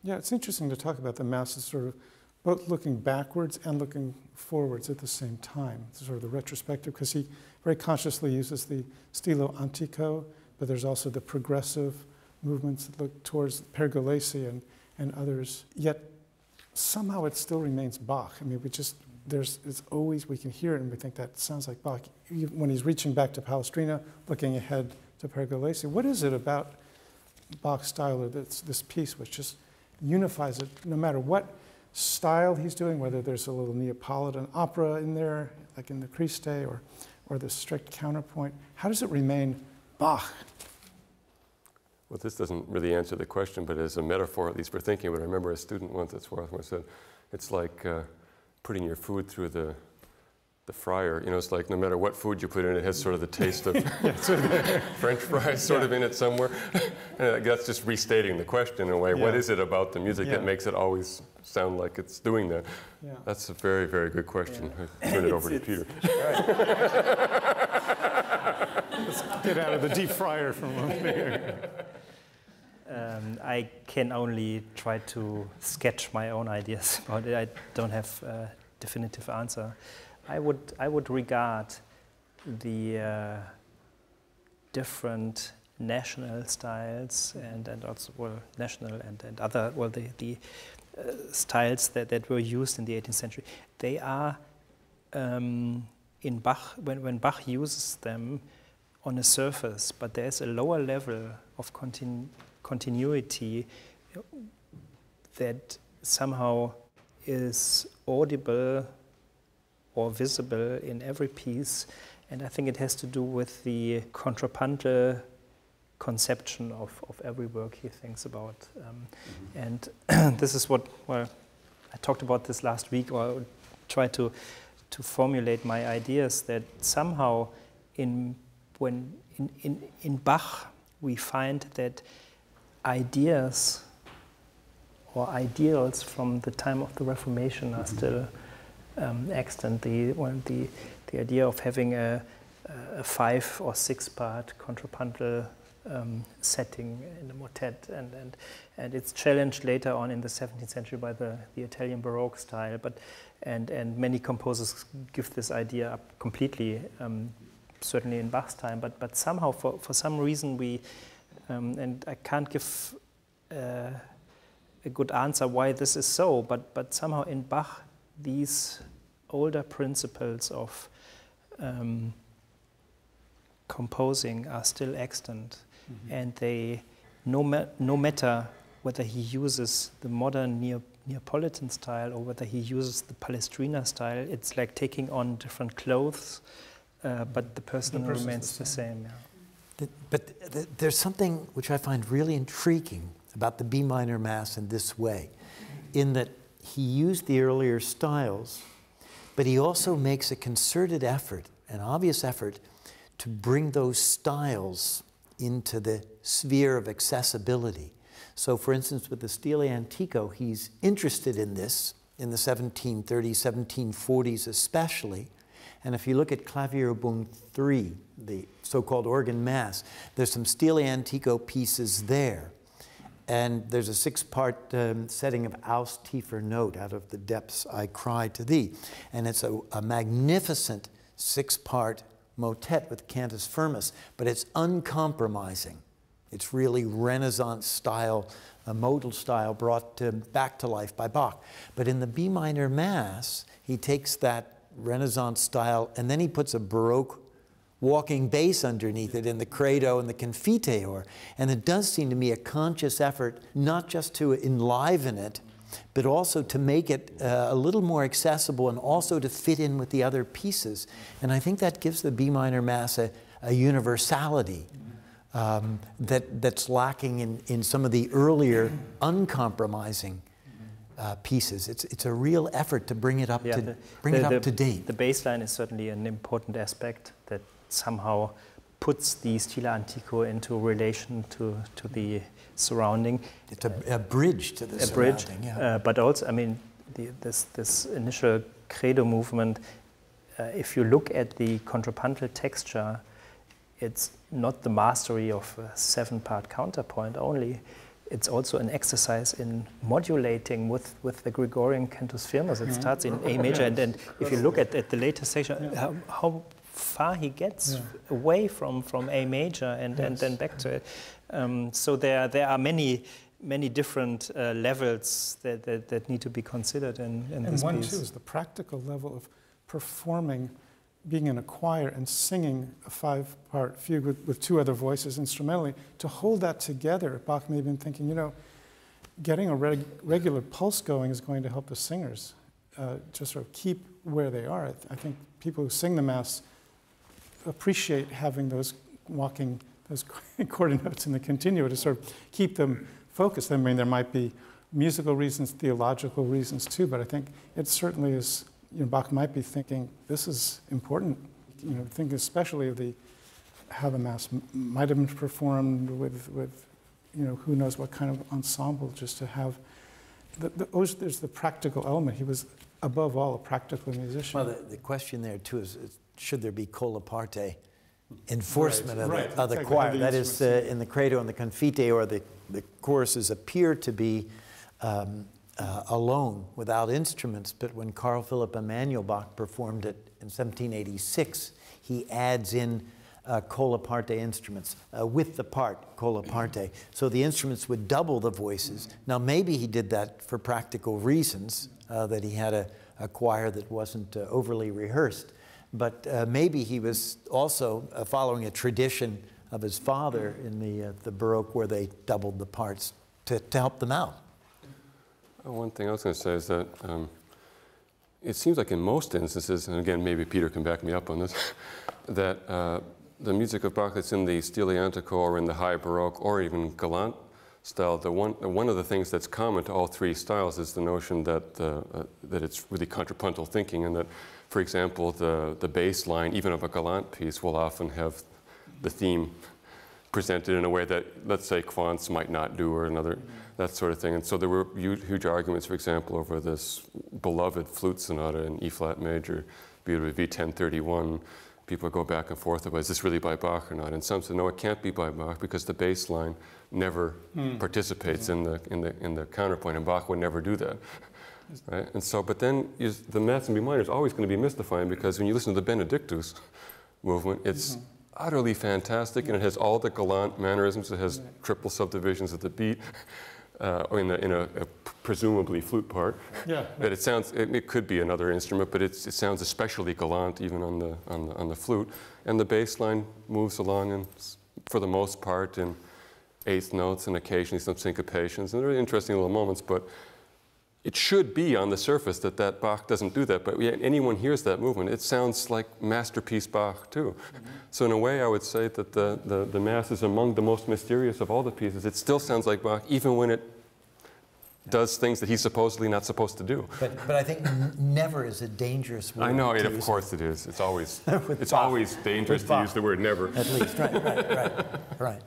Yeah, it's interesting to talk about the Mass as sort of both looking backwards and looking forwards at the same time. It's sort of the retrospective, because he very consciously uses the stilo antico, but there's also the progressive movements that look towards Pergolesi and others. Yet somehow it still remains Bach. I mean, it's always, we can hear it and we think that sounds like Bach. When he's reaching back to Palestrina, looking ahead to Pergolesi, what is it about Bach's style, or this piece, which just unifies it, no matter what style he's doing, whether there's a little Neapolitan opera in there, like in the Christe, or the strict counterpoint? How does it remain Bach? Well, this doesn't really answer the question, but as a metaphor, at least for thinking of it, I remember a student once at Swarthmore said, it's like putting your food through the fryer. You know, it's like no matter what food you put in, it has sort of the taste of French fries sort of in it somewhere. And that's just restating the question in a way. What is it about the music that makes it always sound like it's doing that? Yeah. That's a very, very good question. I turn it over to Peter. Let's get out of the deep fryer for a moment. I can only try to sketch my own ideas about it. I don't have a definitive answer. I would regard the different national styles and also, well, national and other, well, the styles that were used in the 18th century. They are in Bach, when Bach uses them on a surface, but there's a lower level of continuity that somehow is audible or visible in every piece, and I think it has to do with the contrapuntal conception of every work he thinks about. And this is what, well, I talked about this last week, or I tried to formulate my ideas that somehow in Bach we find that ideas or ideals from the time of the Reformation are still extant. The idea of having a 5 or 6 part contrapuntal setting in the motet, and it's challenged later on in the 17th century by the Italian Baroque style, and many composers give this idea up completely, certainly in Bach's time, but somehow for some reason we, and I can't give a good answer why this is so, but somehow in Bach these older principles of composing are still extant, and they, no matter whether he uses the modern Neapolitan style or whether he uses the Palestrina style, it's like taking on different clothes, but the person remains the same. Yeah. But there's something which I find really intriguing about the B minor Mass in this way, in that he used the earlier styles, but he also makes a concerted effort, an obvious effort, to bring those styles into the sphere of accessibility. So, for instance, with the Stile Antico, he's interested in this in the 1730s, 1740s especially. And if you look at Klavierbund 3, the so-called organ mass, there's some Stile Antico pieces there. And there's a 6-part setting of Aus tiefer Note, out of the depths I cry to thee. And it's a magnificent 6-part motet with cantus firmus, but it's uncompromising. It's really Renaissance style, a modal style brought back to life by Bach. But in the B minor Mass, he takes that Renaissance style and then he puts a Baroque walking bass underneath it in the credo and the confiteor. And it does seem to me a conscious effort not just to enliven it, but also to make it a little more accessible and also to fit in with the other pieces. And I think that gives the B minor Mass a universality that's lacking in some of the earlier uncompromising pieces. It's a real effort to bring it up to date. The bass line is certainly an important aspect that somehow puts the Stile Antico into relation to the surrounding. It's a bridge to the surrounding. Yeah. But also, I mean, this initial credo movement, if you look at the contrapuntal texture, it's not the mastery of a 7-part counterpoint only. it's also an exercise in modulating with the Gregorian cantus firmus. It starts in A major, and then if you look at the latest section, how far he gets away from A major and then back to it. So there are many different levels that need to be considered in this piece. And one too is the practical level of performing, being in a choir and singing a 5-part fugue with 2 other voices instrumentally. To hold that together, Bach may have been thinking, you know, getting a regular pulse going is going to help the singers just sort of keep where they are. I think people who sing the Mass appreciate having those chord notes in the continuo to sort of keep them focused. I mean, there might be musical reasons, theological reasons too, but I think it certainly is, you know, Bach might be thinking, this is important. You know, think especially of how the Mass might have been performed with, you know, who knows what kind of ensemble, just to have, there's the practical element. He was, above all, a practical musician. Well, the question there too is should there be cola parte enforcement of the choir? That is, in the credo and the confite, or the choruses appear to be alone, without instruments, but when Carl Philipp Emanuel Bach performed it in 1786, he adds in cola parte instruments with the part cola parte. So the instruments would double the voices. Now maybe he did that for practical reasons, that he had a choir that wasn't overly rehearsed, but maybe he was also following a tradition of his father in the Baroque, where they doubled the parts to help them out. One thing I was going to say is that it seems like in most instances, and again, maybe Peter can back me up on this, that the music of Bach that's in the stile antico or in the high Baroque or even Galant style, one of the things that's common to all 3 styles is the notion that that it's really contrapuntal thinking, and that, for example, the bass line, even of a Galant piece, will often have the theme presented in a way that, let's say, Quantz might not do, or another, that sort of thing. And so there were huge arguments, for example, over this beloved flute sonata in E-flat major, beautifully V1031. People go back and forth about, is this really by Bach or not? And some say, no, it can't be by Bach, because the bass line never participates in the counterpoint, and Bach would never do that. Right? And so, but then the Mass in B minor is always going to be mystifying, because when you listen to the Benedictus movement, it's utterly fantastic, and it has all the Galant mannerisms. It has triple subdivisions of the beat, in a presumably flute part. Yeah. But it sounds, it could be another instrument, but it sounds especially Galant even on the flute. And the bass line moves along, and for the most part, in 8th notes and occasionally some syncopations. And they're really interesting little moments, but it should be on the surface that Bach doesn't do that, but yet anyone hears that movement, it sounds like masterpiece Bach too. So in a way, I would say that the Mass is among the most mysterious of all the pieces. It still sounds like Bach, even when it does things that he's supposedly not supposed to do. But I think never is a dangerous word. I know, of course it is. It's always dangerous to use the word never. At least, right.